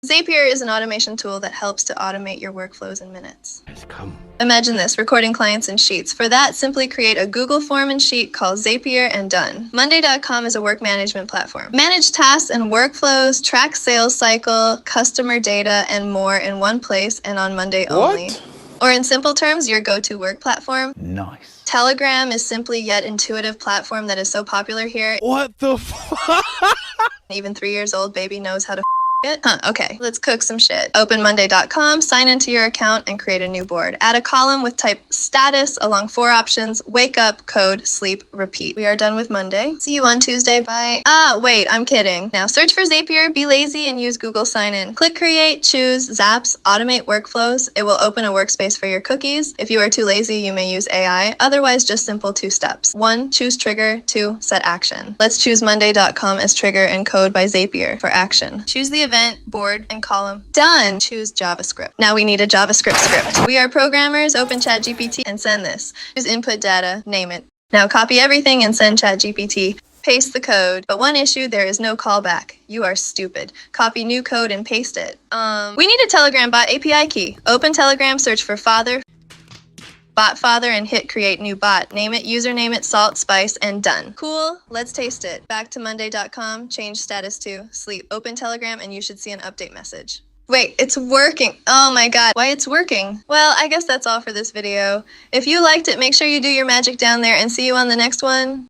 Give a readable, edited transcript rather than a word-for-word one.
Zapier is an automation tool that helps to automate your workflows in minutes. Come. Imagine this, recording clients in Sheets. For that, simply create a Google form in Sheet called Zapier and done. Monday.com is a work management platform. Manage tasks and workflows, track sales cycle, customer data, and more in one place and on Monday only. Or in simple terms, your go-to work platform. Nice. Telegram is simply yet intuitive platform that is so popular here. What the fuck? Even 3 years old baby knows how to it. Okay, let's cook some shit. Open Monday.com, sign into your account, and create a new board. Add a column with type status along 4 options: wake up, code, sleep, repeat. We are done with Monday. See you on Tuesday. Bye. Wait, I'm kidding. Now search for Zapier, be lazy, and use Google Sign In. Click Create, choose Zaps, Automate Workflows. It will open a workspace for your cookies. If you are too lazy, you may use AI. Otherwise, just simple 2 steps. 1, choose trigger. 2, set action. Let's choose Monday.com as trigger and code by Zapier for action. Choose the event, board, and column. Done! Choose JavaScript. Now we need a JavaScript script. We are programmers, open ChatGPT and send this. Choose input data, name it. Now copy everything and send ChatGPT. Paste the code. But one issue, there is no callback. You are stupid. Copy new code and paste it. We need a Telegram bot API key. Open Telegram, search for bot father, and hit create new bot. Name it, username it, salt, spice, and done. Cool, let's taste it. Back to Monday.com, change status to sleep. Open Telegram and you should see an update message. Wait, it's working. Oh my god, why it's working? Well, I guess that's all for this video. If you liked it, make sure you do your magic down there and see you on the next one.